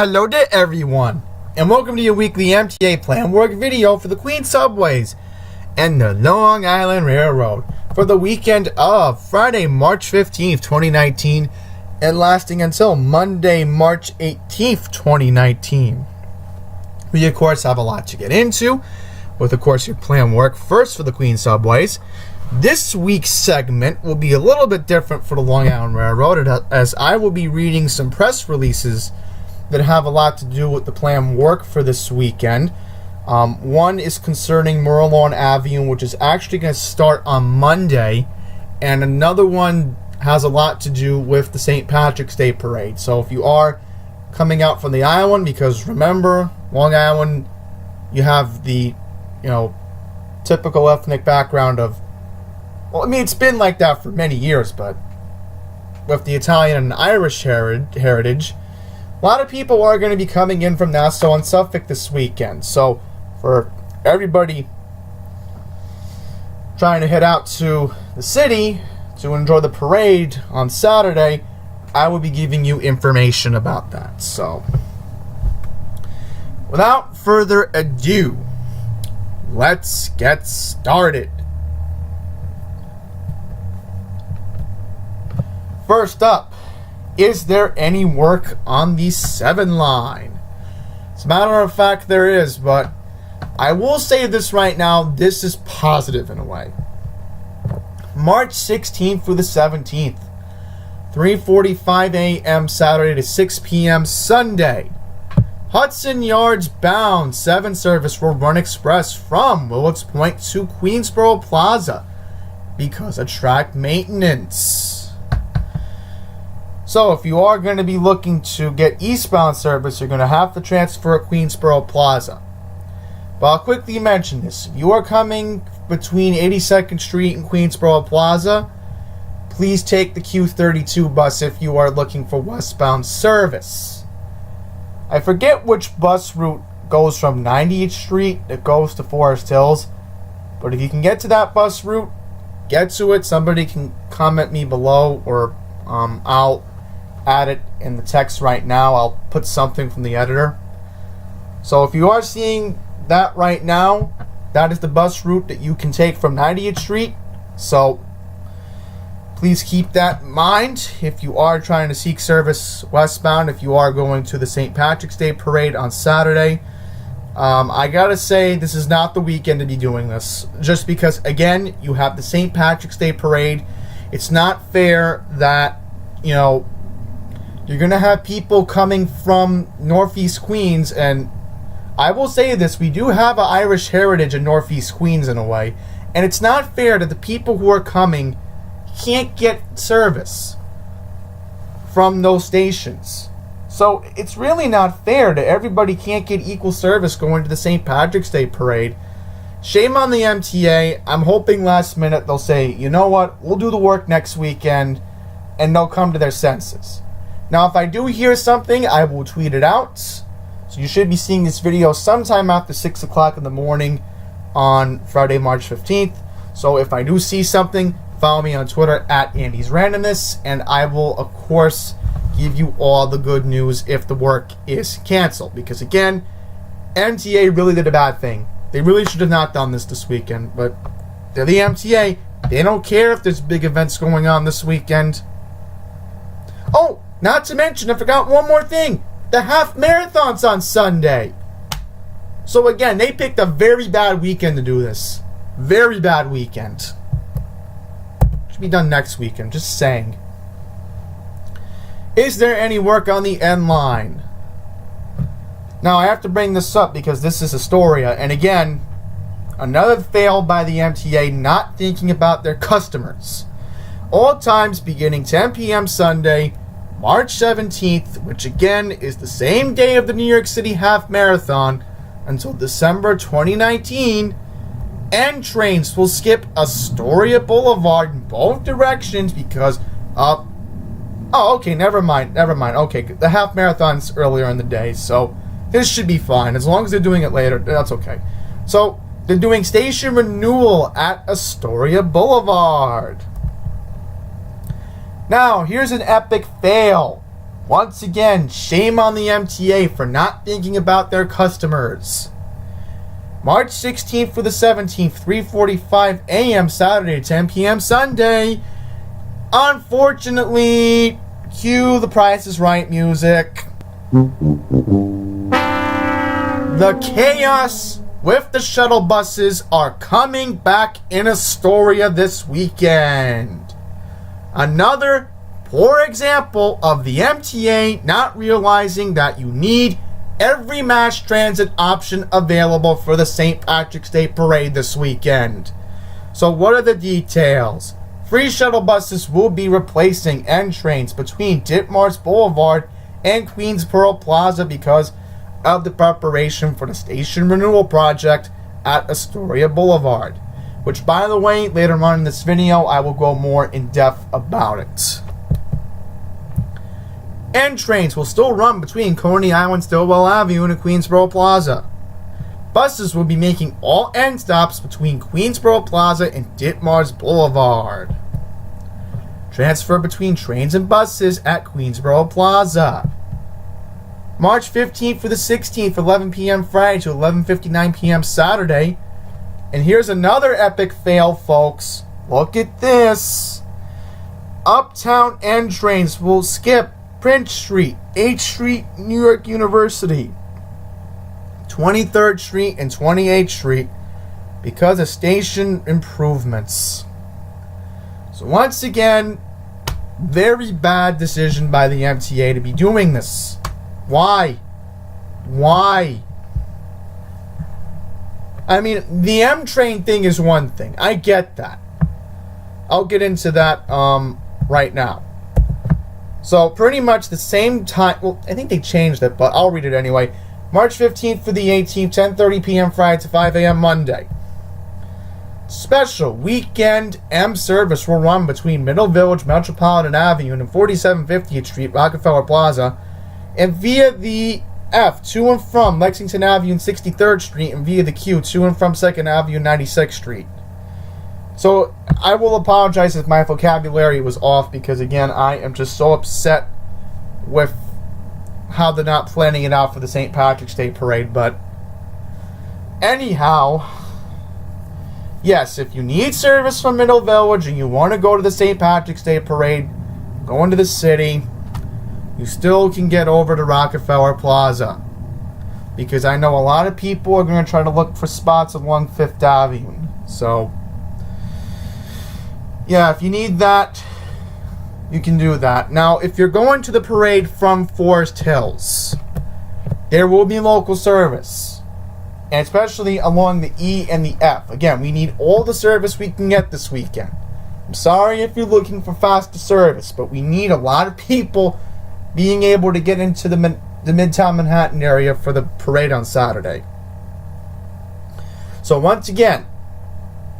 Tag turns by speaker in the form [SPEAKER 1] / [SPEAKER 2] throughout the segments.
[SPEAKER 1] Hello to everyone, and welcome to your weekly MTA plan work video for the Queens Subways and the Long Island Railroad for the weekend of Friday, March 15th, 2019, and lasting until Monday, March 18th, 2019. We, of course, have a lot to get into with, of course, your plan work first for the Queens Subways. This week's segment will be a little bit different for the Long Island Railroad, as I will be reading some press releases that have a lot to do with the plan work for this weekend. One is concerning Merlawn Avenue, which is actually going to start on Monday, and another one has a lot to do with the St. Patrick's Day Parade. So if you are coming out from the island, because remember, Long Island, you have the, typical ethnic background of, well, I mean, it's been like that for many years, but with the Italian and Irish heritage, a lot of people are going to be coming in from Nassau and Suffolk this weekend. So for everybody trying to head out to the city to enjoy the parade on Saturday, I will be giving you information about that. So without further ado, let's get started. First up, is there any work on the 7 line? As a matter of fact, there is, but I will say this right now, this is positive in a way. March 16th through the 17th, 3:45 a.m. Saturday to 6 p.m. Sunday. Hudson Yards bound 7 service will run express from Willets Point to Queensboro Plaza because of track maintenance. So if you are going to be looking to get eastbound service, you're going to have to transfer at Queensboro Plaza. But I'll quickly mention this. If you are coming between 82nd Street and Queensboro Plaza, please take the Q32 bus if you are looking for westbound service. I forget which bus route goes from 98th Street that goes to Forest Hills, but if you can get to that bus route, get to it. Somebody can comment me below, or I'll add it in the text right now. I'll put something from the editor. So if you are seeing that right now, that is the bus route that you can take from 90th Street. So please keep that in mind if you are trying to seek service westbound, if you are going to the St. Patrick's Day Parade on Saturday. I gotta say, this is not the weekend to be doing this, just because, again, you have the St. Patrick's Day Parade. It's not fair that, you're going to have people coming from Northeast Queens, and I will say this, we do have an Irish heritage in Northeast Queens in a way, and it's not fair that the people who are coming can't get service from those stations. So it's really not fair that everybody can't get equal service going to the St. Patrick's Day Parade. Shame on the MTA. I'm hoping last minute they'll say, you know what, we'll do the work next weekend, and they'll come to their senses. Now, if I do hear something, I will tweet it out. So you should be seeing this video sometime after 6 o'clock in the morning on Friday, March 15th. So if I do see something, follow me on Twitter at Andy's Randomness, and I will, of course, give you all the good news if the work is canceled. Because, again, MTA really did a bad thing. They really should have not done this weekend, but they're the MTA. They don't care if there's big events going on this weekend. Oh, not to mention, I forgot one more thing. The half marathon's on Sunday. So again, they picked a very bad weekend to do this. Very bad weekend. Should be done next weekend, just saying. Is there any work on the N line? Now, I have to bring this up because this is Astoria, and again, another fail by the MTA not thinking about their customers. All times beginning 10 p.m. Sunday, March 17th, which again is the same day of the New York City Half Marathon, until December 2019, and trains will skip Astoria Boulevard in both directions because never mind. Okay, the Half Marathon's earlier in the day, so this should be fine. As long as they're doing it later, that's okay. So, they're doing station renewal at Astoria Boulevard. Now, here's an epic fail. Once again, shame on the MTA for not thinking about their customers. March 16th for the 17th, 3:45 a.m. Saturday to 10 p.m. Sunday. Unfortunately, cue the Price is Right music. The chaos with the shuttle buses are coming back in Astoria this weekend. Another poor example of the MTA not realizing that you need every mass transit option available for the St. Patrick's Day Parade this weekend. So what are the details? Free shuttle buses will be replacing N trains between Ditmars Boulevard and Queensboro Plaza because of the preparation for the station renewal project at Astoria Boulevard, which, by the way, later on in this video I will go more in depth about it. N trains will still run between Coney Island, Stillwell Avenue and Queensboro Plaza. Buses will be making all N stops between Queensboro Plaza and Ditmars Boulevard. Transfer between trains and buses at Queensboro Plaza. March 15th for the 16th, 11 p.m. Friday to 11:59 p.m. Saturday. And here's another epic fail, folks. Look at this. Uptown N trains will skip Prince Street, 8th Street, New York University, 23rd Street, and 28th Street because of station improvements. So once again, very bad decision by the MTA to be doing this. Why? I mean, the M train thing is one thing. I get that. I'll get into that right now. So pretty much the same time. Well, I think they changed it, but I'll read it anyway. March 15th for the 18th, 10:30 p.m. Friday to 5 a.m. Monday. Special weekend M service will run between Middle Village, Metropolitan Avenue, and 4750th Street, Rockefeller Plaza, and via the F to and from Lexington Avenue and 63rd Street, and via the Q to and from 2nd Avenue and 96th Street. So I will apologize if my vocabulary was off because, again, I am just so upset with how they're not planning it out for the St. Patrick's Day Parade. But anyhow, yes, if you need service from Middle Village and you want to go to the St. Patrick's Day Parade, go into the city, you still can get over to Rockefeller Plaza. Because I know a lot of people are going to try to look for spots along 5th Avenue. So, yeah, if you need that, you can do that. Now, if you're going to the parade from Forest Hills, there will be local service. And especially along the E and the F. Again, we need all the service we can get this weekend. I'm sorry if you're looking for faster service, but we need a lot of people being able to get into the Midtown Manhattan area for the parade on Saturday. So once again,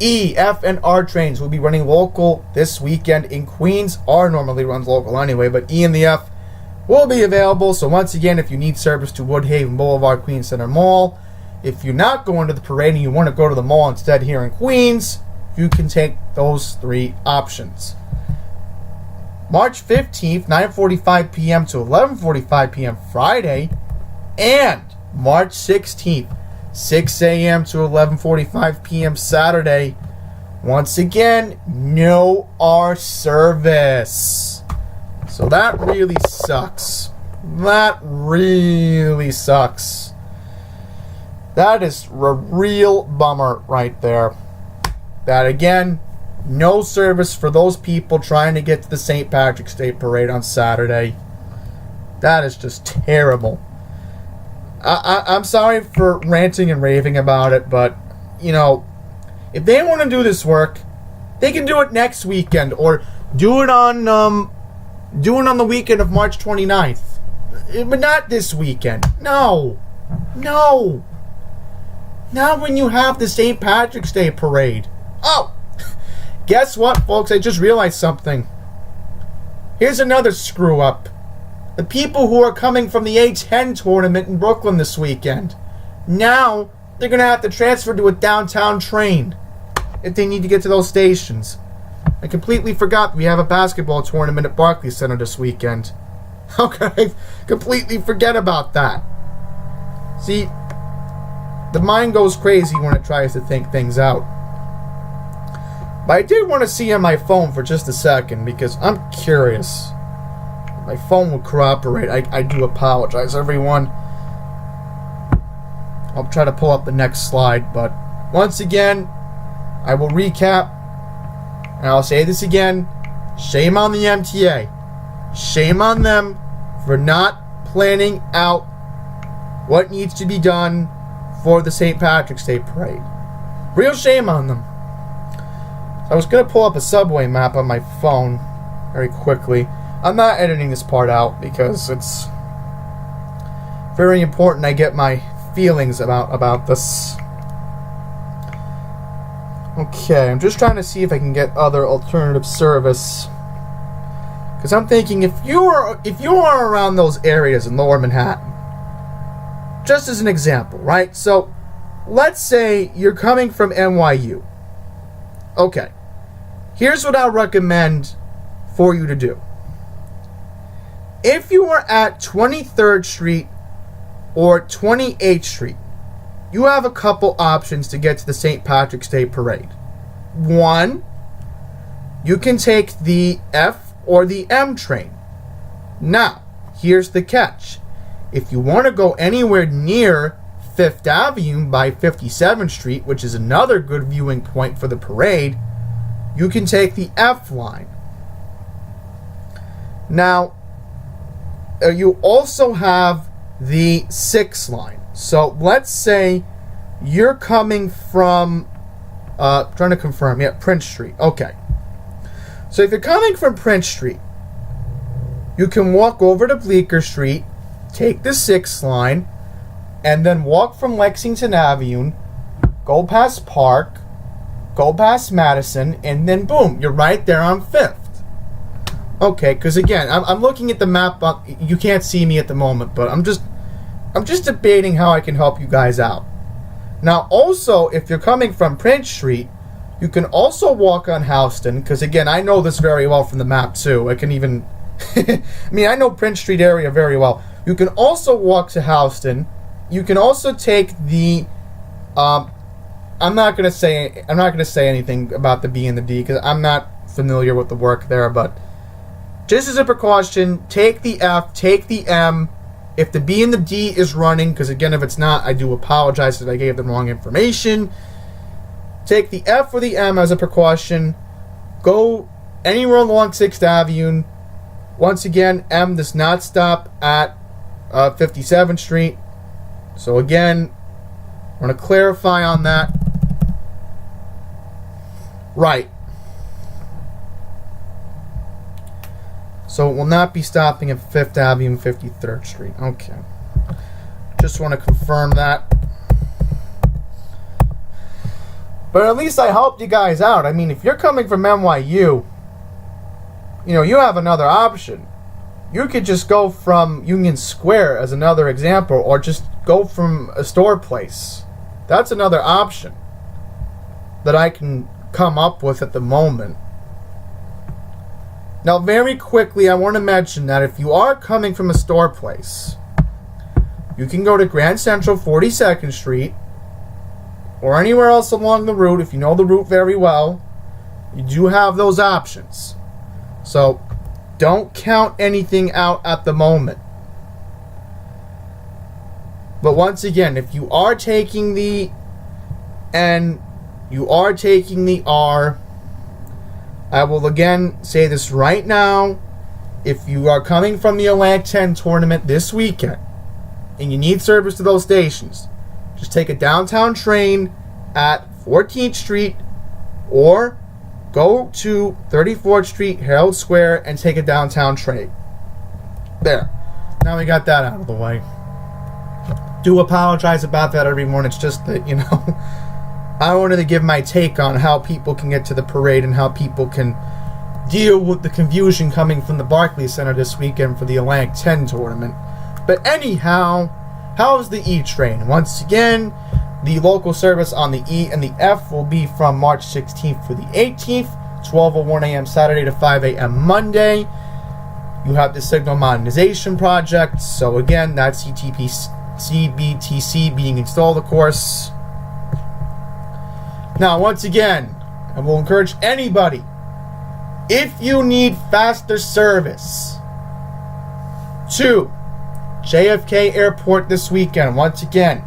[SPEAKER 1] E, F, and R trains will be running local this weekend in Queens. R normally runs local anyway, but E and the F will be available. So once again, if you need service to Woodhaven Boulevard, Queens Center Mall, if you're not going to the parade and you want to go to the mall instead here in Queens, you can take those three options. March 15th, 9:45 p.m. to 11:45 p.m. Friday, and March 16th, 6 a.m. to 11:45 p.m. Saturday. Once again, no R service. So that really sucks. That really sucks. That is a real bummer right there. That again, no service for those people trying to get to the St. Patrick's Day Parade on Saturday. That is just terrible. I'm sorry for ranting and raving about it, but, you know, if they want to do this work, they can do it next weekend, or do it on the weekend of March 29th. But not this weekend. No. Not when you have the St. Patrick's Day Parade. Oh! Guess what, folks? I just realized something. Here's another screw up. The people who are coming from the A10 tournament in Brooklyn this weekend, now they're going to have to transfer to a downtown train if they need to get to those stations. I completely forgot we have a basketball tournament at Barclays Center this weekend. How could I completely forget about that? See, the mind goes crazy when it tries to think things out. But I did want to see on my phone for just a second because I'm curious. My phone will cooperate. I do apologize, everyone. I'll try to pull up the next slide, but once again, I will recap, and I'll say this again. Shame on the MTA. Shame on them for not planning out what needs to be done for the St. Patrick's Day Parade. Real shame on them. I was going to pull up a subway map on my phone very quickly. I'm not editing this part out because it's very important I get my feelings about this. Okay, I'm just trying to see if I can get other alternative service. Because I'm thinking if you are around those areas in Lower Manhattan, just as an example, right? So, let's say you're coming from NYU. Okay. Here's what I recommend for you to do. If you are at 23rd Street or 28th Street, you have a couple options to get to the St. Patrick's Day Parade. One, you can take the F or the M train. Now, here's the catch. If you want to go anywhere near 5th Avenue by 57th Street, which is another good viewing point for the parade, you can take the F line. Now, you also have the 6 line. So let's say you're coming from, trying to confirm, Prince Street. Okay. So if you're coming from Prince Street, you can walk over to Bleecker Street, take the 6 line, and then walk from Lexington Avenue, go past Park, go past Madison, and then boom, you're right there on 5th. Okay, because again, I'm looking at the map. You can't see me at the moment, but I'm just debating how I can help you guys out. Now, also, if you're coming from Prince Street, you can also walk on Houston, because again, I know this very well from the map too. I can even, I know Prince Street area very well. You can also walk to Houston. You can also take the, I'm not gonna say anything about the B and the D because I'm not familiar with the work there, but just as a precaution, take the F, take the M. If the B and the D is running, because again, if it's not, I do apologize if I gave the wrong information. Take the F or the M as a precaution. Go anywhere along 6th Avenue. Once again, M does not stop at 57th Street. So again, I want to clarify on that. Right. So it will not be stopping at 5th Avenue and 53rd Street. Okay. Just want to confirm that. But at least I helped you guys out. I mean, if you're coming from NYU, you have another option. You could just go from Union Square as another example, or just go from a store place. That's another option that I can come up with at the moment. Now, very quickly, I want to mention that if you are coming from a store place, you can go to Grand Central 42nd Street or anywhere else along the route. If you know the route very well, you do have those options. So, don't count anything out at the moment. But once again, if you are taking the N, you are taking the R, I will again say this right now. If you are coming from the Atlantic 10 tournament this weekend and you need service to those stations, just take a downtown train at 14th Street or go to 34th Street, Herald Square, and take a downtown train. There. Now we got that out of the way. Do apologize about that, everyone. It's just that, I wanted to give my take on how people can get to the parade and how people can deal with the confusion coming from the Barclays Center this weekend for the Atlantic 10 tournament. But anyhow, how's the E train? Once again, the local service on the E and the F will be from March 16th through the 18th, 12:01 a.m. Saturday to 5 a.m. Monday. You have the signal modernization project. So again, that's CBTC being installed, of course. Now, once again, I will encourage anybody, if you need faster service to JFK Airport this weekend, once again,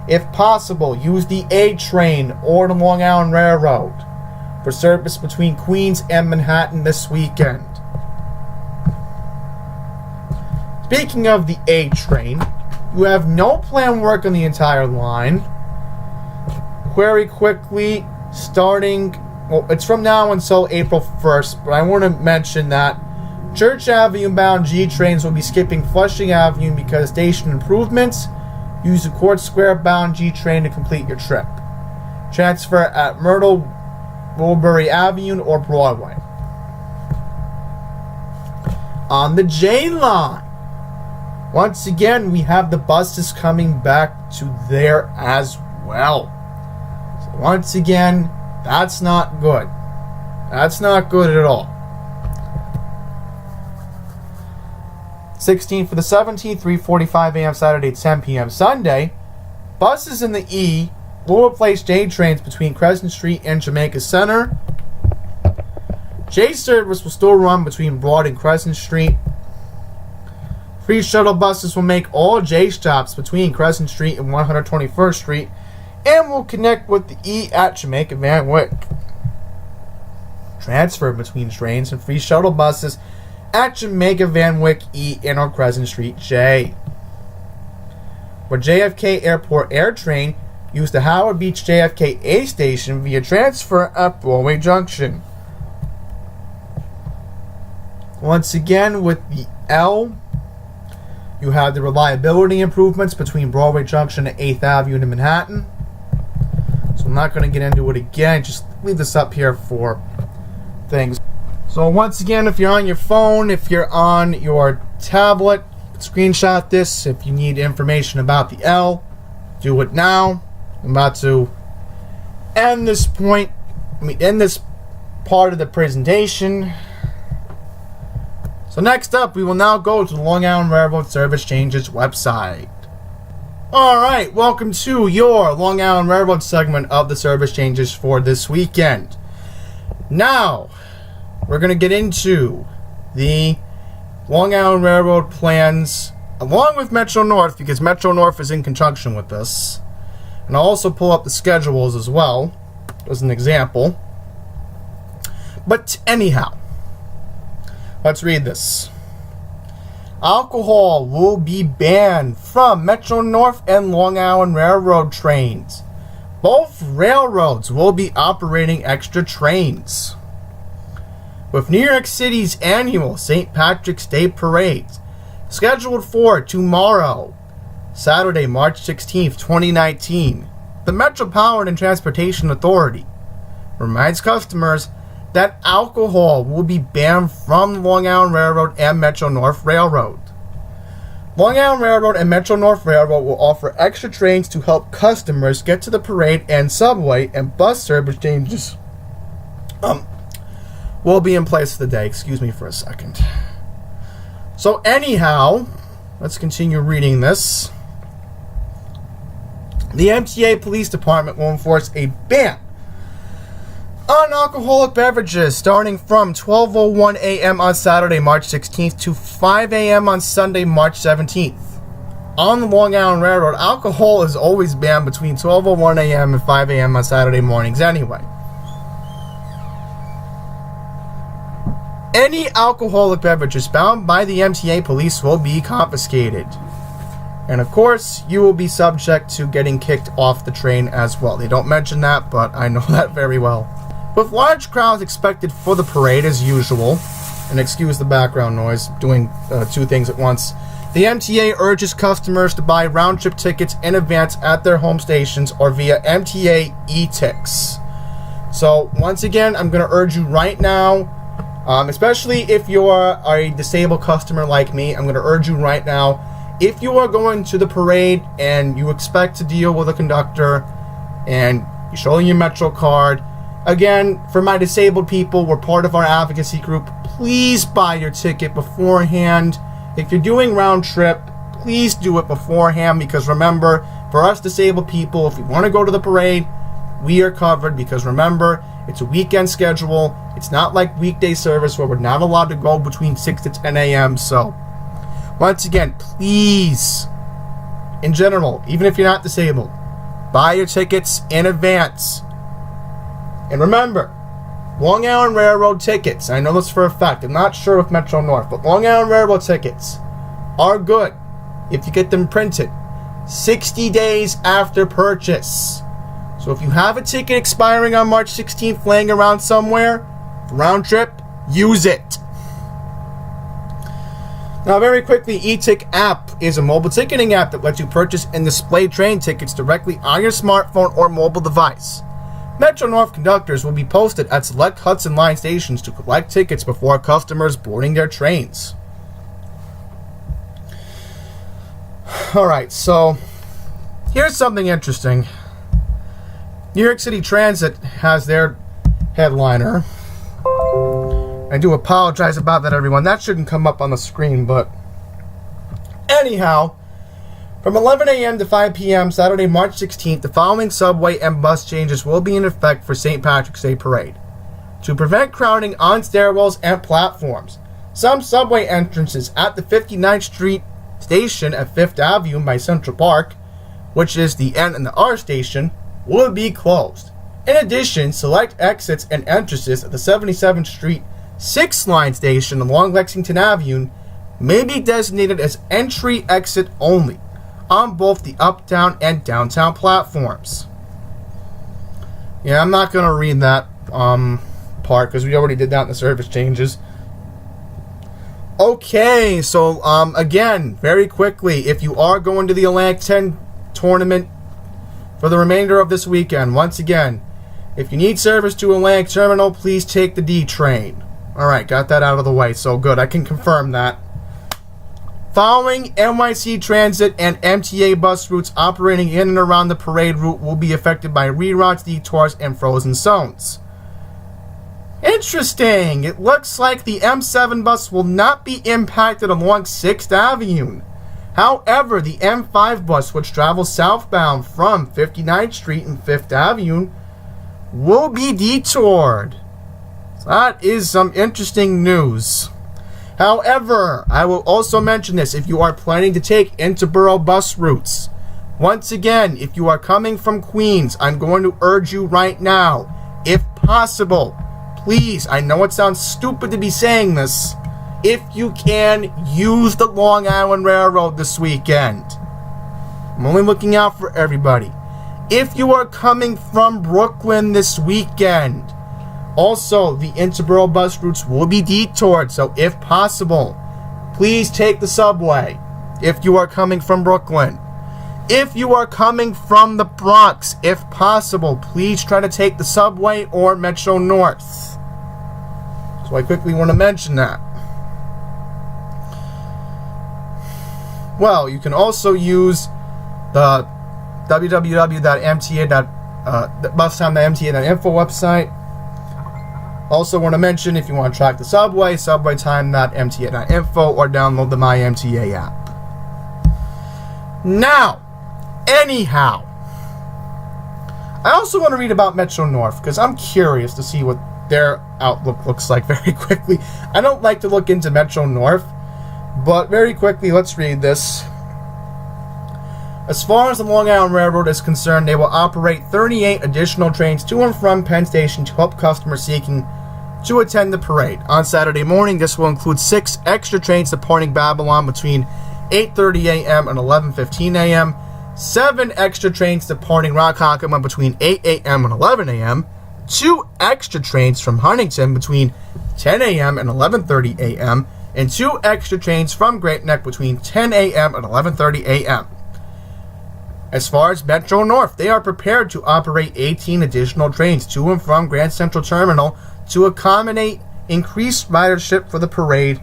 [SPEAKER 1] if possible, use the A train or the Long Island Railroad for service between Queens and Manhattan this weekend. Speaking of the A train, you have no planned work on the entire line. Very quickly, starting, well, it's from now until April 1st, but I want to mention that Church Avenue bound G trains will be skipping Flushing Avenue because station improvements. Use the Court Square bound G train to complete your trip. Transfer at Myrtle, Woolbury Avenue, or Broadway. On the J line, once again, we have the buses coming back to there as well. So once again, that's not good. That's not good at all. 16th for the 17th, 3:45 a.m. Saturday, 10 p.m. Sunday. Buses in the E will replace J trains between Crescent Street and Jamaica Center. J service will still run between Broad and Crescent Street. Free shuttle buses will make all J stops between Crescent Street and 121st Street and will connect with the E at Jamaica Van Wyck. Transfer between trains and free shuttle buses at Jamaica Van Wyck E and on Crescent Street J. For JFK Airport Air Train, use the Howard Beach JFK A station via transfer at Broadway Junction. Once again, with the L, you have the reliability improvements between Broadway Junction and 8th Avenue in Manhattan. So I'm not going to get into it again, just leave this up here for things. So once again, if you're on your phone, if you're on your tablet, screenshot this. If you need information about the L, do it now. I'm about to end this point, end this part of the presentation. So next up, we will now go to the Long Island Railroad Service Changes website. Alright, welcome to your Long Island Railroad segment of the service changes for this weekend. Now, we're going to get into the Long Island Railroad plans along with Metro North, because Metro North is in conjunction with this. And I'll also pull up the schedules as well, as an example. But anyhow, let's read this. Alcohol will be banned from Metro North and Long Island Railroad trains. Both railroads will be operating extra trains. With New York City's annual St. Patrick's Day Parade scheduled for tomorrow, Saturday, March 16th, 2019, the Metropolitan Transportation Authority reminds customers that alcohol will be banned from the Long Island Railroad and Metro North Railroad. Long Island Railroad and Metro North Railroad will offer extra trains to help customers get to the parade, and subway and bus service changes will be in place for the day. Excuse me for a second. So anyhow, let's continue reading this. The MTA Police Department will enforce a ban on alcoholic beverages starting from 12:01 a.m. on Saturday, March 16th to 5 a.m. on Sunday, March 17th. On the Long Island Railroad, alcohol is always banned between 12:01 a.m. and 5 a.m. on Saturday mornings anyway. Any alcoholic beverages found by the MTA police will be confiscated. And of course, you will be subject to getting kicked off the train as well. They don't mention that, but I know that very well. With large crowds expected for the parade as usual, and excuse the background noise, doing two things at once, the MTA urges customers to buy round-trip tickets in advance at their home stations or via MTA e-Tix. So once again, I'm going to urge you right now, especially if you are a disabled customer like me, I'm going to urge you right now, if you are going to the parade and you expect to deal with a conductor and you're showing your Metro card, again, for my disabled people, we're part of our advocacy group, please buy your ticket beforehand. If you're doing round trip, please do it beforehand, because remember, for us disabled people, if we want to go to the parade, we are covered, because remember, it's a weekend schedule. It's not like weekday service where we're not allowed to go between 6 to 10 a.m. So, once again, please, in general, even if you're not disabled, buy your tickets in advance. And remember, Long Island Railroad tickets, I know this for a fact, I'm not sure with Metro North, but Long Island Railroad tickets are good if you get them printed 60 days after purchase. So if you have a ticket expiring on March 16th laying around somewhere, round trip, use it. Now, very quickly, eTick app is a mobile ticketing app that lets you purchase and display train tickets directly on your smartphone or mobile device. Metro North conductors will be posted at select Hudson Line stations to collect tickets before customers boarding their trains. Alright, so here's something interesting. New York City Transit has their headliner. I do apologize about that, everyone. That shouldn't come up on the screen, but anyhow, from 11 a.m. to 5 p.m. Saturday, March 16th, the following subway and bus changes will be in effect for St. Patrick's Day Parade. To prevent crowding on stairwells and platforms, some subway entrances at the 59th Street station at 5th Avenue by Central Park, which is the N and the R station, will be closed. In addition, select exits and entrances at the 77th Street 6th Line station along Lexington Avenue may be designated as entry-exit only on both the uptown and downtown platforms. Yeah, I'm not going to read that part because we already did that in the service changes. Okay, so again, very quickly, if you are going to the Atlantic 10 tournament for the remainder of this weekend, once again, if you need service to Atlantic Terminal, please take the D train. Alright, got that out of the way, so good, I can confirm that. Following NYC Transit and MTA bus routes operating in and around the parade route will be affected by reroutes, detours, and frozen zones. Interesting! It looks like the M7 bus will not be impacted along 6th Avenue. However, the M5 bus, which travels southbound from 59th Street and 5th Avenue, will be detoured. So that is some interesting news. However, I will also mention this if you are planning to take interborough bus routes. Once again, if you are coming from Queens, I'm going to urge you right now, if possible, please, I know it sounds stupid to be saying this, if you can, use the Long Island Railroad this weekend. I'm only looking out for everybody. If you are coming from Brooklyn this weekend, also, the interborough bus routes will be detoured, so if possible, please take the subway if you are coming from Brooklyn. If you are coming from the Bronx, if possible, please try to take the subway or Metro North. So I quickly want to mention that. Well, you can also use the www.mta.bustimetime.mta.info website. Also want to mention, if you want to track the subway, subwaytime.mta.info, or download the MyMTA app. Now, anyhow, I also want to read about Metro North, because I'm curious to see what their outlook looks like very quickly. I don't like to look into Metro North, but very quickly, let's read this. As far as the Long Island Railroad is concerned, they will operate 38 additional trains to and from Penn Station to help customers seeking to attend the parade. On Saturday morning, this will include 6 extra trains departing Babylon between 8:30 a.m. and 11:15 a.m., 7 extra trains departing Ronkonkoma between 8 a.m. and 11 a.m., 2 extra trains from Huntington between 10 a.m. and 11:30 a.m., and 2 extra trains from Great Neck between 10 a.m. and 11:30 a.m. As far as Metro North, they are prepared to operate 18 additional trains to and from Grand Central Terminal to accommodate increased ridership for the parade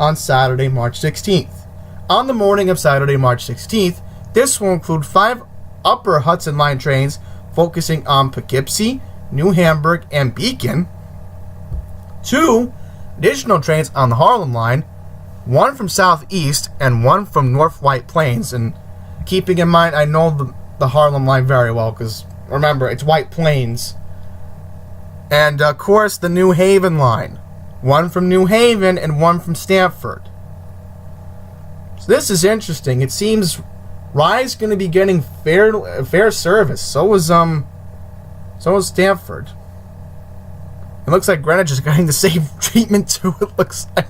[SPEAKER 1] on Saturday, March 16th. On the morning of Saturday, March 16th, this will include 5 upper Hudson Line trains focusing on Poughkeepsie, New Hamburg, and Beacon, 2 additional trains on the Harlem line, one from Southeast and one from North White Plains. And keeping in mind, I know the Harlem line very well because, remember, it's White Plains. And, of course, the New Haven line. One from New Haven and one from Stamford. So this is interesting. It seems Rye's going to be getting fair service. So is Stamford. It looks like Greenwich is getting the same treatment too, it looks like.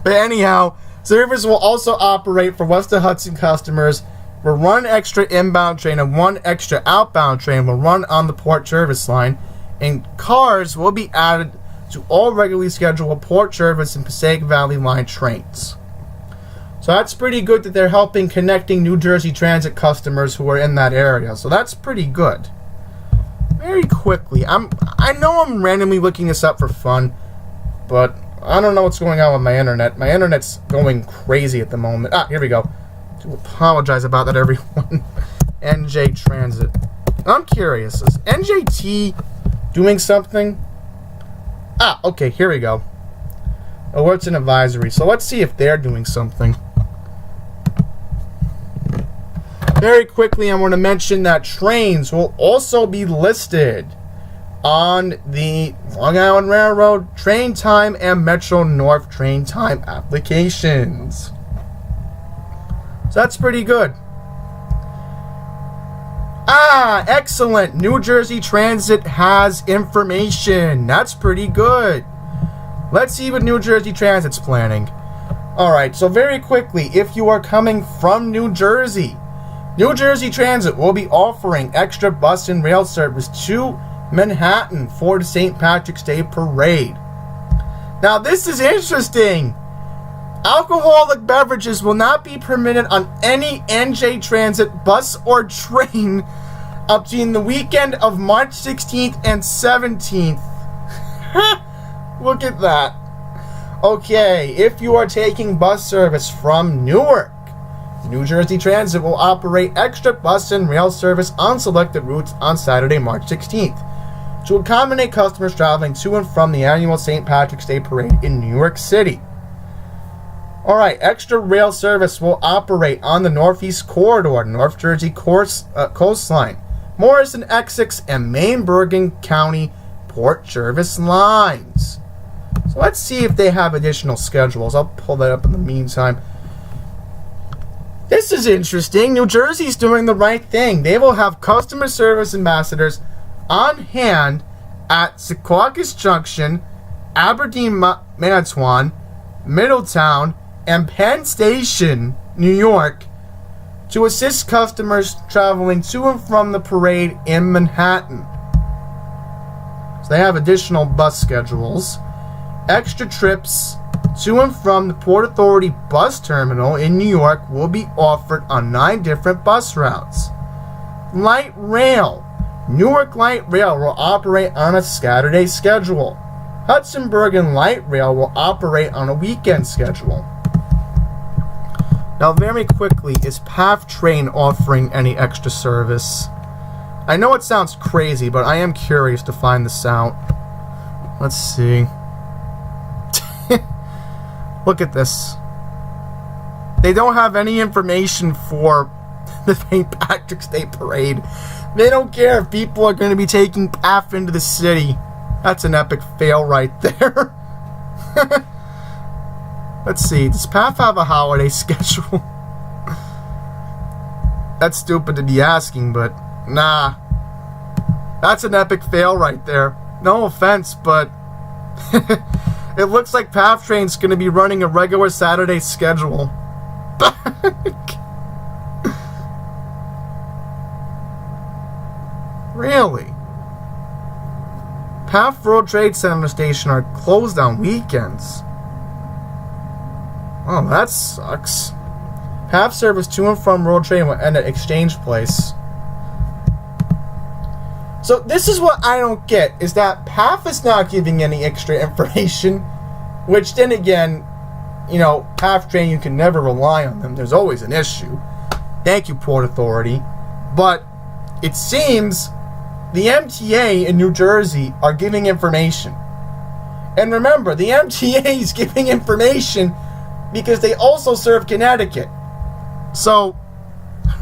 [SPEAKER 1] But anyhow, service will also operate for West of Hudson customers where one extra inbound train and one extra outbound train will run on the Port Jervis line, and cars will be added to all regularly scheduled Port Jervis and Passaic Valley line trains. So that's pretty good that they're helping connecting New Jersey Transit customers who are in that area. So that's pretty good. Very quickly, I know I'm randomly looking this up for fun, but I don't know what's going on with my internet. My internet's going crazy at the moment. Here we go. I do apologize about that, everyone. NJ Transit. I'm curious. Is NJT doing something? Okay, here we go. Alerts and advisory. So let's see if they're doing something. Very quickly, I want to mention that trains will also be listed on the Long Island Railroad train time and Metro North train time applications. So that's pretty good. Excellent. New Jersey Transit has information. That's pretty good. Let's see what New Jersey Transit's planning. Alright, so very quickly, if you are coming from New Jersey, New Jersey Transit will be offering extra bus and rail service to Manhattan for the St. Patrick's Day Parade. Now this is interesting. Alcoholic beverages will not be permitted on any NJ Transit bus or train up to the weekend of March 16th and 17th. Look at that. Okay, if you are taking bus service from Newark, New Jersey Transit will operate extra bus and rail service on selected routes on Saturday, March 16th to accommodate customers traveling to and from the annual St. Patrick's Day Parade in New York City. Alright, extra rail service will operate on the Northeast Corridor, North Jersey Coastline, Morrison, Essex, and Maine Bergen County Port Jervis lines. So let's see if they have additional schedules. I'll pull that up in the meantime. This is interesting. New Jersey's doing the right thing. They will have customer service ambassadors on hand at Secaucus Junction, Aberdeen Manitowoc, Middletown, and Penn Station, New York, to assist customers traveling to and from the parade in Manhattan. So they have additional bus schedules. Extra trips to and from the Port Authority bus terminal in New York will be offered on 9 different bus routes. Light rail. Newark Light Rail will operate on a Saturday schedule. Hudson Bergen Light Rail will operate on a weekend schedule. Now, very quickly, is PATH Train offering any extra service? I know it sounds crazy, but I am curious to find this out. Let's see. Look at this. They don't have any information for the St. Patrick's Day Parade. They don't care if people are going to be taking PATH into the city. That's an epic fail right there. Let's see. Does PATH have a holiday schedule? That's stupid to be asking, but nah. That's an epic fail right there. No offense, but it looks like PATH Train's going to be running a regular Saturday schedule. Really? PATH World Trade Center Station are closed on weekends. Oh, that sucks. PATH service to and from World Trade will end at Exchange Place. So this is what I don't get, is that PATH is not giving any extra information, which then again, you know, PATH Train, you can never rely on them. There's always an issue. Thank you, Port Authority. But it seems the MTA in New Jersey are giving information. And remember, the MTA is giving information because they also serve Connecticut. So,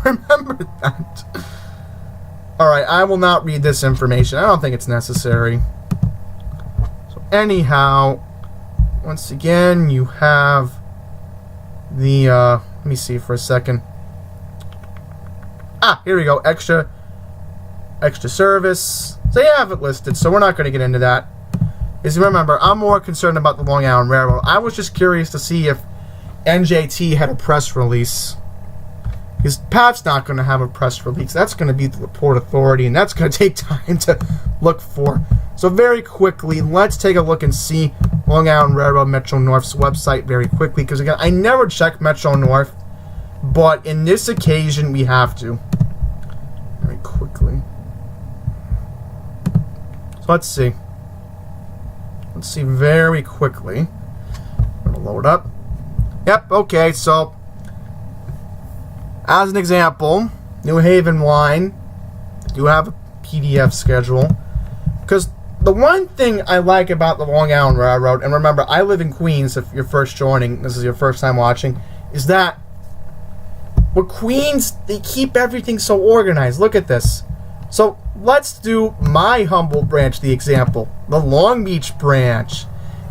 [SPEAKER 1] remember that. Alright, I will not read this information. I don't think it's necessary. So, anyhow, once again, you have the, let me see for a second. Here we go. Extra service. So, you have it listed, so we're not going to get into that. Because remember, I'm more concerned about the Long Island Railroad. I was just curious to see if NJT had a press release. Because Pat's not going to have a press release. That's going to be the Port Authority, and that's going to take time to look for. So very quickly, let's take a look and see Long Island Railroad Metro North's website very quickly. Because again, I never check Metro North, but in this occasion, we have to. Very quickly. So let's see. Let's see very quickly. I'm going to load up. Yep, okay, so as an example, New Haven line, do have a PDF schedule. Because the one thing I like about the Long Island Railroad, and remember, I live in Queens, if you're first joining, this is your first time watching, is that with Queens, they keep everything so organized. Look at this. So let's do my Humboldt branch, the example, the Long Beach branch.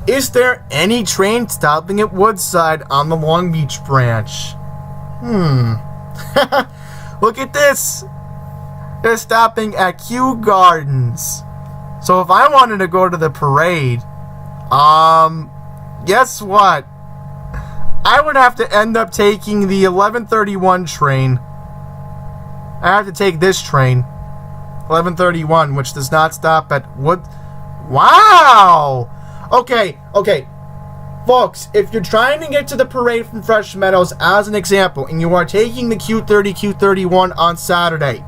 [SPEAKER 1] Is there any train stopping at Woodside on the Long Beach branch? Look at this. They're stopping at Kew Gardens. So if I wanted to go to the parade, guess what? I would have to end up taking the 11:31 train. I have to take this train, 11:31, which does not stop at Wood. Wow! Okay. Folks, if you're trying to get to the parade from Fresh Meadows, as an example, and you are taking the Q30, Q31 on Saturday,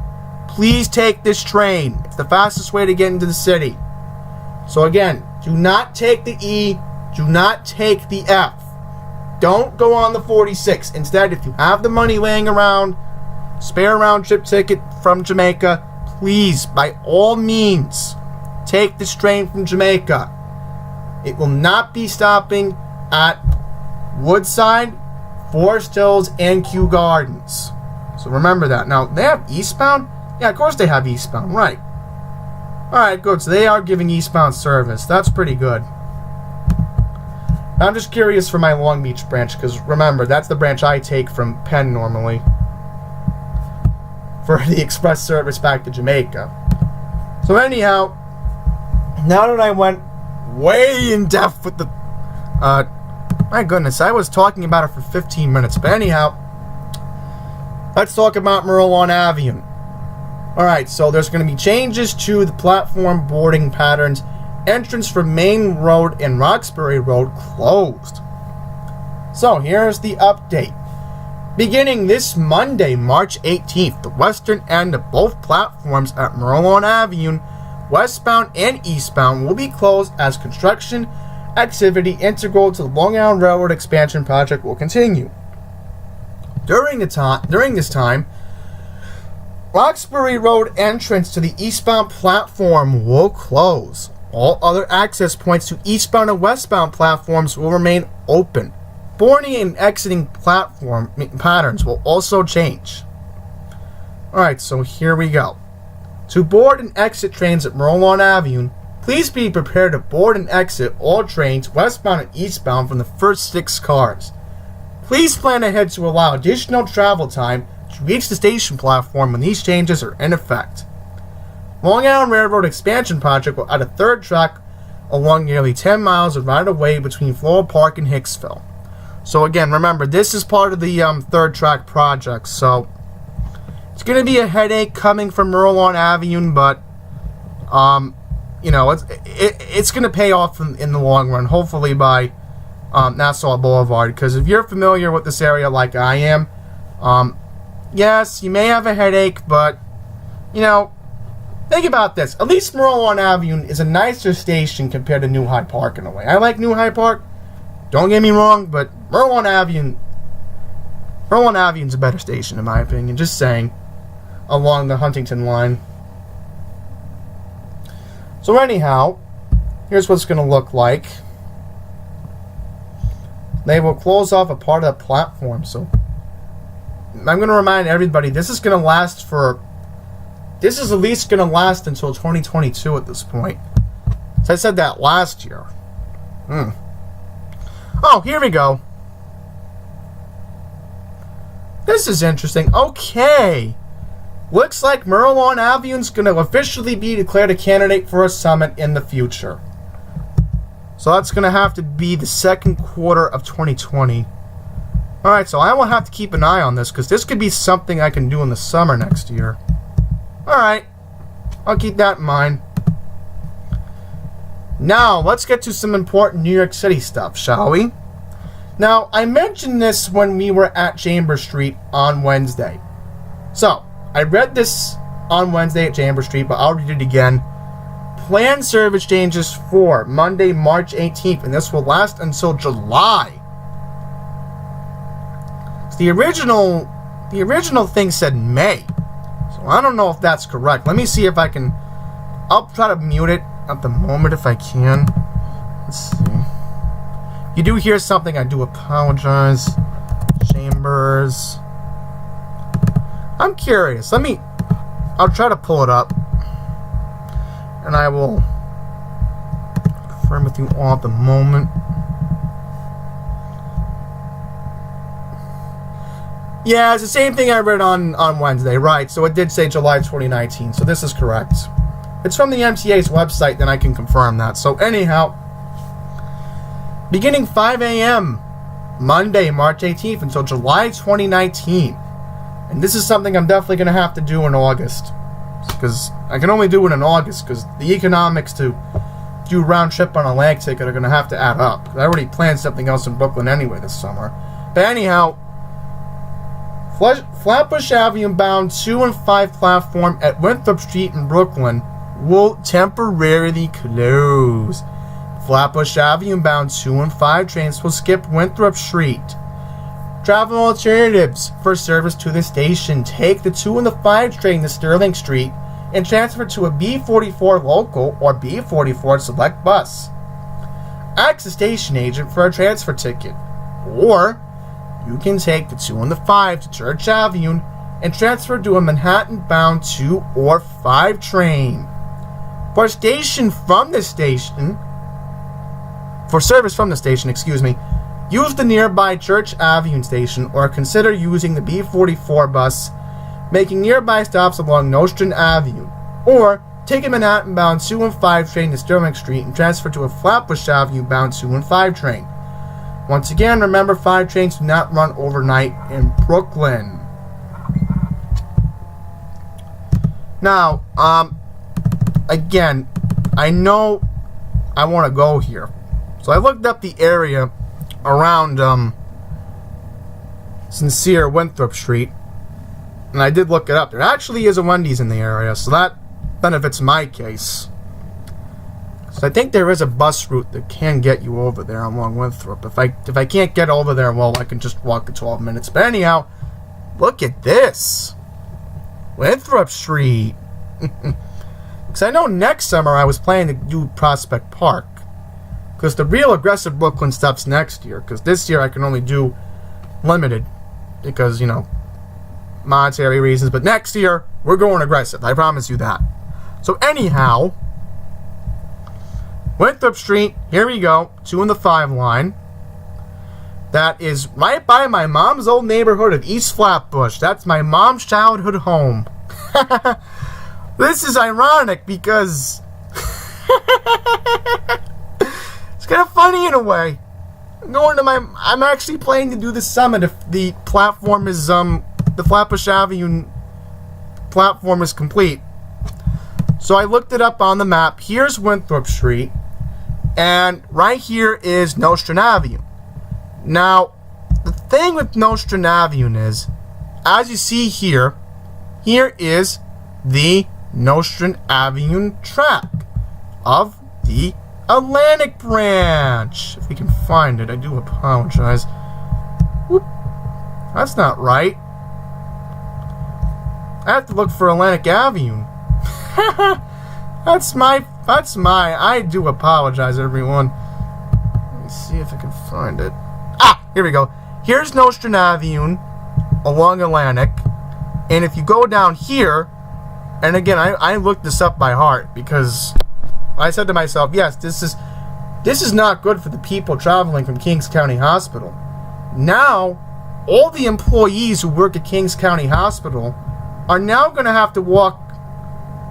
[SPEAKER 1] please take this train. It's the fastest way to get into the city. So again, do not take the E, do not take the F. Don't go on the 46. Instead, if you have the money laying around, spare round trip ticket from Jamaica, please, by all means, take this train from Jamaica. It will not be stopping at Woodside, Forest Hills, and Kew Gardens. So remember that. Now, they have eastbound? Yeah, of course they have eastbound, right. Alright, good. So they are giving eastbound service. That's pretty good. I'm just curious for my Long Beach branch, because remember, that's the branch I take from Penn normally for the express service back to Jamaica. So anyhow, now that I went way in depth with the my goodness, I was talking about it for 15 minutes. But anyhow, let's talk about Merlon Avenue. Alright, so there's going to be changes to the platform boarding patterns. Entrance from Main Road and Roxbury Road closed. So here's the update. Beginning this Monday, March 18th, the western end of both platforms at Merlon Avenue, westbound and eastbound, will be closed as construction activity integral to the Long Island Railroad expansion project will continue. During this time, Roxbury Road entrance to the eastbound platform will close. All other access points to eastbound and westbound platforms will remain open. Boarding and exiting platform patterns will also change. Alright, so here we go. To board and exit trains at Merlon Avenue, please be prepared to board and exit all trains westbound and eastbound from the first 6 cars. Please plan ahead to allow additional travel time to reach the station platform when these changes are in effect. Long Island Railroad expansion project will add a third track along nearly 10 miles of right-of-way between Floral Park and Hicksville. So again, remember, this is part of the third track project, so it's going to be a headache coming from Merlon Avenue, but you know, it's going to pay off in the long run, hopefully by Nassau Boulevard, because if you're familiar with this area like I am, yes, you may have a headache, but, you know, think about this. At least Merlon Avenue is a nicer station compared to New Hyde Park in a way. I like New Hyde Park, don't get me wrong, but Merlon Avenue's a better station in my opinion, just saying, along the Huntington line. So anyhow, here's what it's going to look like. they will close off a part of the platform. So I'm going to remind everybody, this is going to last for... This is at least going to last until 2022 at this point. So I said that last year. Oh, here we go. This is interesting. Okay. Looks like Merlon Avion's going to officially be declared a candidate for a summit in the future. So that's going to have to be the second quarter of 2020. Alright, so I will have to keep an eye on this, because this could be something I can do in the summer next year. Alright, I'll keep that in mind. Now, let's get to some important New York City stuff, shall we? Now, I mentioned this when we were at Chambers Street on Wednesday. So, I read this on Wednesday at Chambers Street, but I'll read it again. Planned service changes for Monday, March 18th, and this will last until July. The original thing said May. So I don't know if that's correct. Let me see if I can... I'll try to mute it at the moment if I can. Let's see. If you do hear something, I do apologize. Chambers. I'm curious. I'll try to pull it up. And I will confirm with you all at the moment. Yeah, it's the same thing I read on Wednesday, right? So it did say July 2019, so this is correct. It's from the MTA's website, then I can confirm that. So anyhow, beginning 5 a.m. Monday, March 18th until July 2019. And this is something I'm definitely going to have to do in August. Because I can only do it in August, because the economics to do round trip on a lag ticket are going to have to add up. I already planned something else in Brooklyn anyway this summer. But anyhow... Flatbush Avenue bound 2 and 5 platform at Winthrop Street in Brooklyn will temporarily close. Flatbush Avenue bound 2 and 5 trains will skip Winthrop Street. Travel alternatives for service to the station: take the 2 and the 5 train to Sterling Street and transfer to a B44 local or B44 select bus. Ask the station agent for a transfer ticket. Or you can take the 2 and the 5 to Church Avenue and transfer to a Manhattan-bound 2 or 5 train. For service from the station, use the nearby Church Avenue station or consider using the B44 bus, making nearby stops along Nostrand Avenue. Or take a Manhattan-bound 2 and 5 train to Sterling Street and transfer to a Flatbush Avenue-bound 2 and 5 train. Once again, remember, 5 trains do not run overnight in Brooklyn. Now, again, I know I want to go here. So I looked up the area around Sincere Winthrop Street, and I did look it up. There actually is a Wendy's in the area, so that benefits my case. So I think there is a bus route that can get you over there along Winthrop. If I can't get over there, well, I can just walk the 12 minutes. But anyhow, look at this. Winthrop Street. Because I know next summer I was planning to do Prospect Park. Because the real aggressive Brooklyn stuff's next year. Because this year I can only do limited. Because, monetary reasons. But next year, we're going aggressive. I promise you that. So anyhow... Winthrop Street, here we go, 2 and the 5 line. That is right by my mom's old neighborhood of East Flatbush. That's my mom's childhood home. This is ironic because it's kind of funny in a way. I'm actually planning to do the summit if the platform is the Flatbush Avenue platform is complete. So I looked it up on the map. Here's Winthrop Street. And right here is Nostrand Avenue. Now, the thing with Nostrand Avenue is, as you see here is the Nostrand Avenue track of the Atlantic branch. If we can find it, I do apologize. Whoop. That's not right. I have to look for Atlantic Avenue. I do apologize, everyone. Let me see if I can find it. Ah! here we go. Here's Nostrand Avenue along Atlantic. And if you go down here, and again, I looked this up by heart because I said to myself, yes, this is not good for the people traveling from Kings County Hospital. Now, all the employees who work at Kings County Hospital are now going to have to walk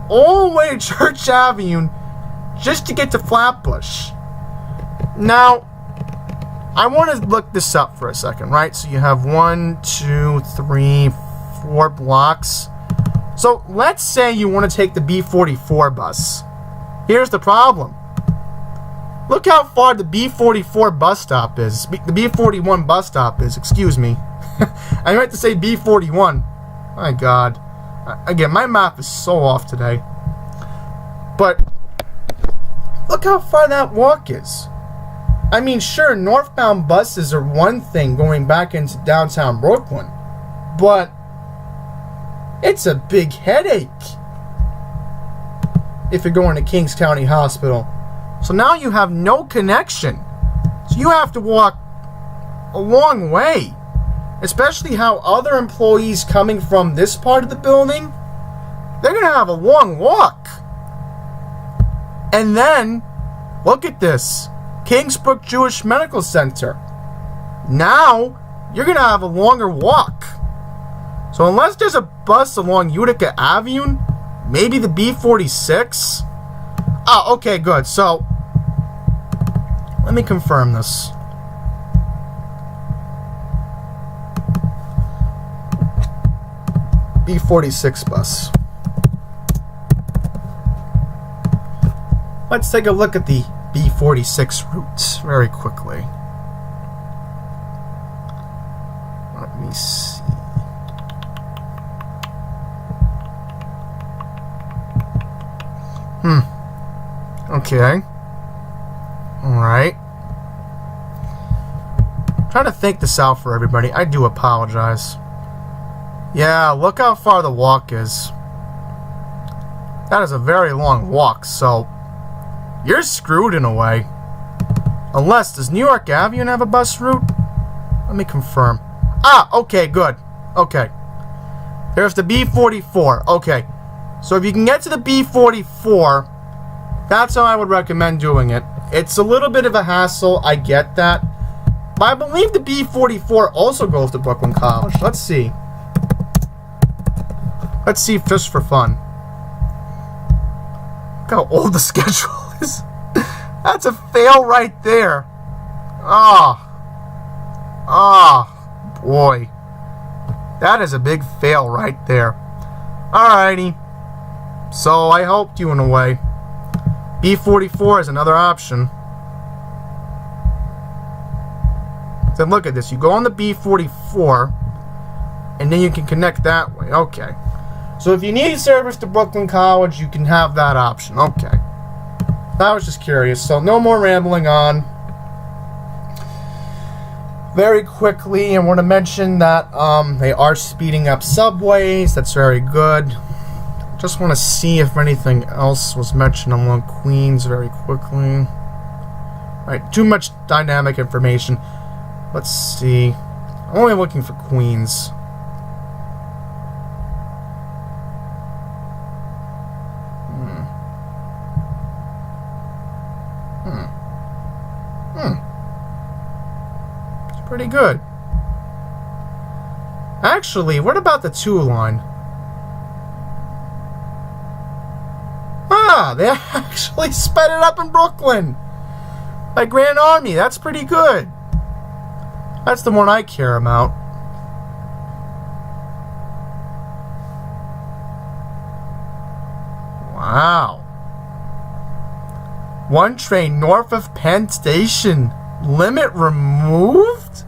[SPEAKER 1] all the way to Church Avenue just to get to Flatbush. Now, I want to look this up for a second, right? So you have 1, 2, 3, 4 blocks. So let's say you want to take the B44 bus. Here's the problem. Look how far the B44 bus stop is. The B41 bus stop is, excuse me. I meant to say B41. My God. Again, my math is so off today. But look how far that walk is. I mean, sure, northbound buses are one thing going back into downtown Brooklyn. But it's a big headache if you're going to Kings County Hospital. So now you have no connection. So you have to walk a long way. Especially how other employees coming from this part of the building, they're going to have a long walk. And then, look at this. Kingsbrook Jewish Medical Center. Now, you're going to have a longer walk. So unless there's a bus along Utica Avenue, maybe the B46. Oh, okay, good. So, let me confirm this. B46 bus. Let's take a look at the B46 routes very quickly. Let me see. Okay. Alright. Trying to think this out for everybody. I do apologize. Yeah, look how far the walk is. That is a very long walk, so you're screwed in a way. Unless, does New York Avenue have a bus route? Let me confirm. Ah, okay, good. Okay. There's the B44. Okay. So if you can get to the B44, that's how I would recommend doing it. It's a little bit of a hassle, I get that. But I believe the B44 also goes to Brooklyn College. Let's see. Let's see just for fun. Look how old the schedule is. That's a fail right there. Boy. That is a big fail right there. Alrighty. So I helped you in a way. B44 is another option. Then look at this. You go on the B44, and then you can connect that way. Okay. So if you need service to Brooklyn College, you can have that option. Okay. I was just curious. So no more rambling on. Very quickly, I want to mention that they are speeding up subways. That's very good. Just want to see if anything else was mentioned along Queens very quickly. Alright, too much dynamic information. Let's see. I'm only looking for Queens. It's pretty good. Actually, what about the 2 line? Ah, they actually sped it up in Brooklyn by Grand Army. That's pretty good. That's the one I care about. Wow. One train north of Penn Station. Limit removed?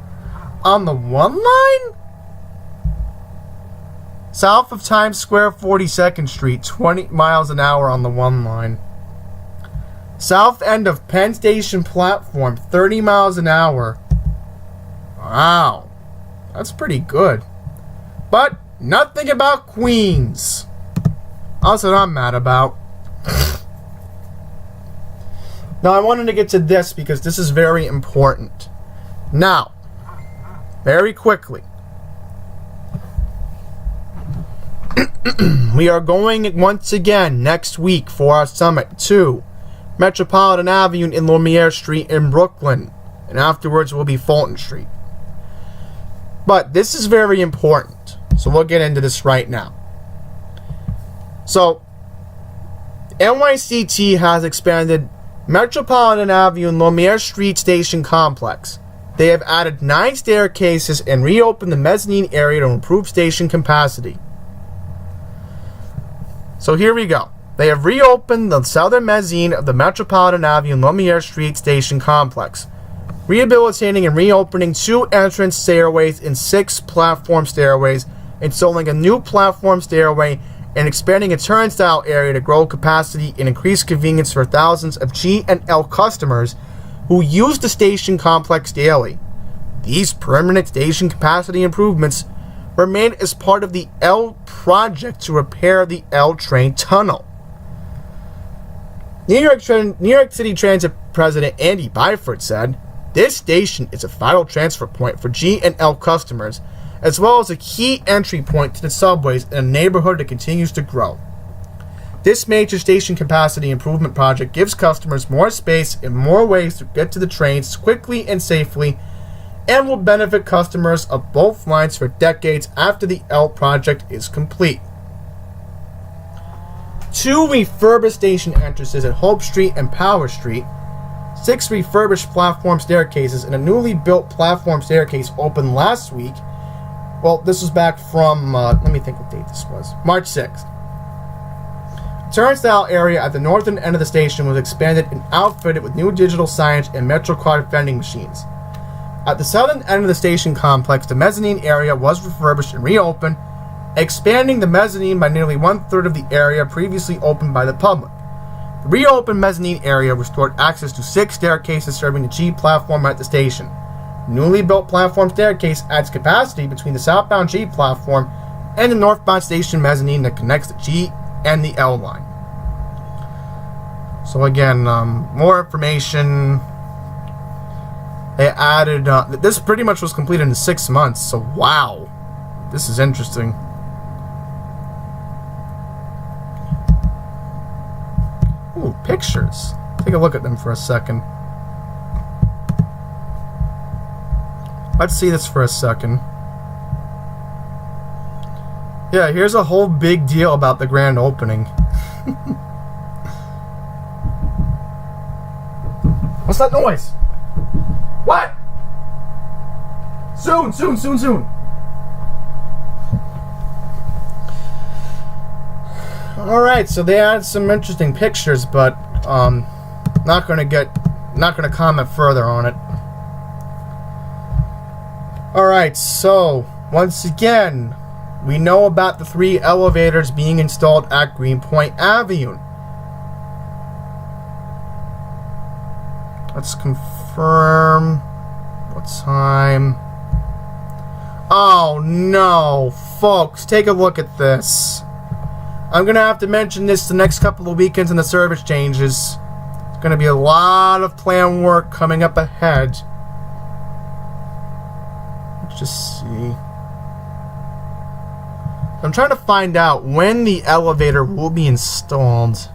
[SPEAKER 1] On the 1 line? South of Times Square, 42nd Street, 20 miles an hour on the 1 line. South end of Penn Station platform, 30 miles an hour. Wow. That's pretty good. But nothing about Queens. That's what I'm mad about. Now, I wanted to get to this because this is very important. Now, very quickly. We are going once again next week for our summit to Metropolitan Avenue and Lumiere Street in Brooklyn. And afterwards will be Fulton Street. But this is very important. So we'll get into this right now. So, NYCT has expanded Metropolitan Avenue and Lumiere Street Station Complex. They have added 9 staircases and reopened the mezzanine area to improve station capacity. So here we go. They have reopened the southern mezzanine of the Metropolitan Avenue and Lumiere Street Station Complex, rehabilitating and reopening 2 entrance stairways and 6 platform stairways, installing a new platform stairway, and expanding a turnstile area to grow capacity and increase convenience for thousands of G and L customers who use the station complex daily. These permanent station capacity improvements were made as part of the L project to repair the L train tunnel. New York City Transit President Andy Byford said, "This station is a vital transfer point for G and L customers, as well as a key entry point to the subways in a neighborhood that continues to grow. This major station capacity improvement project gives customers more space and more ways to get to the trains quickly and safely, and will benefit customers of both lines for decades after the L project is complete." 2 refurbished station entrances at Hope Street and Power Street, 6 refurbished platform staircases, and a newly built platform staircase opened last week. Well, this was back from, let me think what date this was. March 6th. Turnstile area at the northern end of the station was expanded and outfitted with new digital signage and MetroCard vending machines. At the southern end of the station complex, the mezzanine area was refurbished and reopened, expanding the mezzanine by nearly 1/3 of the area previously opened by the public. The reopened mezzanine area restored access to 6 staircases serving the G platform at the station. The newly built platform staircase adds capacity between the southbound G platform and the northbound station mezzanine that connects the G and the L line. So again, more information. They added, this pretty much was completed in 6 months, so wow. This is interesting. Ooh, pictures. Take a look at them for a second. Let's see this for a second. Yeah, here's a whole big deal about the grand opening. What's that noise? What? Soon. Alright, so they added some interesting pictures, but not gonna comment further on it. Alright, so once again, we know about the 3 elevators being installed at Greenpoint Avenue. Let's confirm what time. Oh no, folks, take a look at this. I'm gonna have to mention this the next couple of weekends in the service changes. There's gonna be a lot of plan work coming up ahead. Let's just see. I'm trying to find out when the elevator will be installed.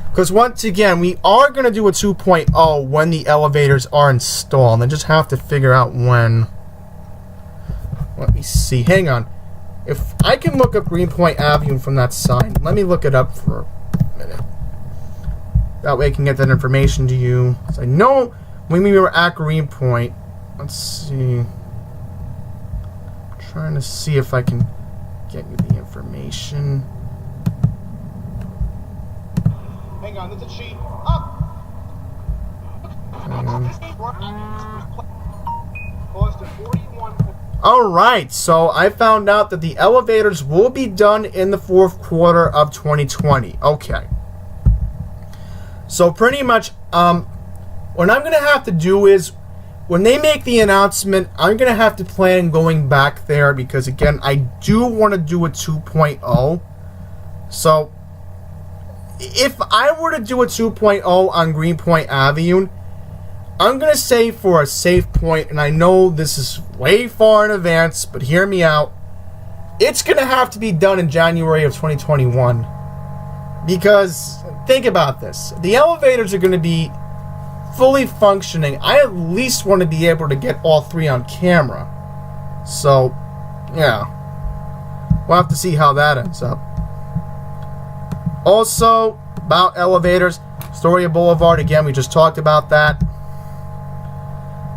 [SPEAKER 1] Because once again, we are going to do a 2.0 when the elevators are installed. I just have to figure out when. Let me see. Hang on. If I can look up Greenpoint Avenue from that sign, let me look it up for a minute. That way I can get that information to you. So I know when we were at Greenpoint. Let's see. I'm trying to see if I can get you the information.
[SPEAKER 2] Hang on, there's a sheet. Up!
[SPEAKER 1] Alright, so I found out that the elevators will be done in the 4th quarter of 2020. Okay. So pretty much, what I'm going to have to do is, when they make the announcement, I'm going to have to plan going back there because, again, I do want to do a 2.0. So, if I were to do a 2.0 on Greenpoint Avenue, I'm going to say for a safe point, and I know this is way far in advance, but hear me out. It's going to have to be done in January of 2021. Because, think about this. The elevators are going to be fully functioning. I at least want to be able to get all 3 on camera. So, yeah. We'll have to see how that ends up. Also, about elevators, Astoria Boulevard, again, we just talked about that.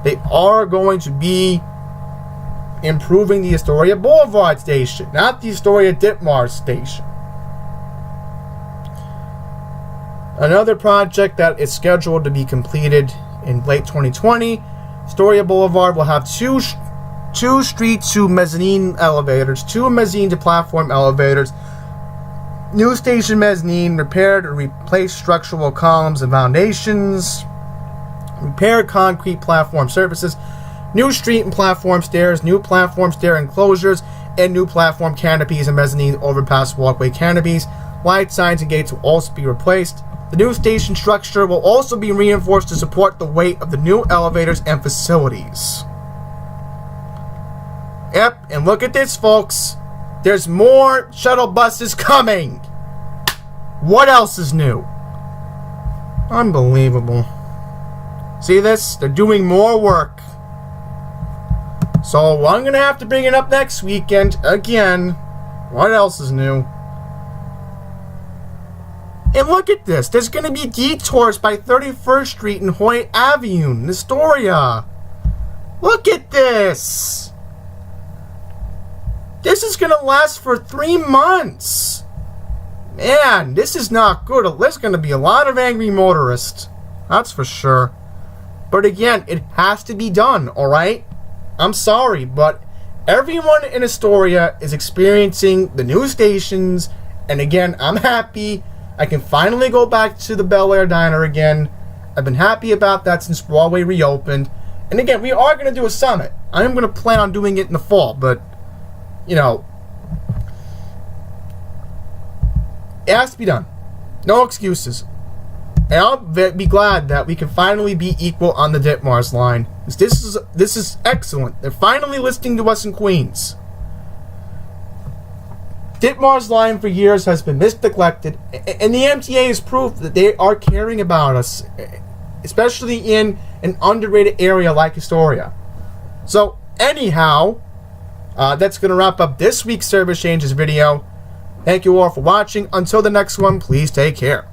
[SPEAKER 1] They are going to be improving the Astoria Boulevard station, not the Astoria Ditmars station. Another project that is scheduled to be completed in late 2020, Astoria Boulevard will have two street to mezzanine elevators, 2 mezzanine to platform elevators, new station mezzanine, repaired or replaced structural columns and foundations, repaired concrete platform surfaces, new street and platform stairs, new platform stair enclosures, and new platform canopies and mezzanine overpass walkway canopies. Light signs and gates will also be replaced. The new station structure will also be reinforced to support the weight of the new elevators and facilities. Yep, and look at this, folks. There's more shuttle buses coming. What else is new? Unbelievable. See this? They're doing more work. So I'm going to have to bring it up next weekend again. What else is new? And look at this. There's going to be detours by 31st Street and Hoyt Avenue in Astoria. Look at this. This is going to last for 3 months. Man, this is not good. There's going to be a lot of angry motorists. That's for sure. But again, it has to be done, alright? I'm sorry, but everyone in Astoria is experiencing the new stations. And again, I'm happy. I can finally go back to the Bel Air Diner again. I've been happy about that since Broadway reopened. And again, we are going to do a summit. I am going to plan on doing it in the fall, but, you know, it has to be done. No excuses. And I'll be glad that we can finally be equal on the Ditmars line. This is excellent. They're finally listening to us in Queens. Ditmars line for years has been misneglected, and the MTA is proof that they are caring about us, especially in an underrated area like Astoria. So, anyhow, that's going to wrap up this week's Service Changes video. Thank you all for watching. Until the next one, please take care.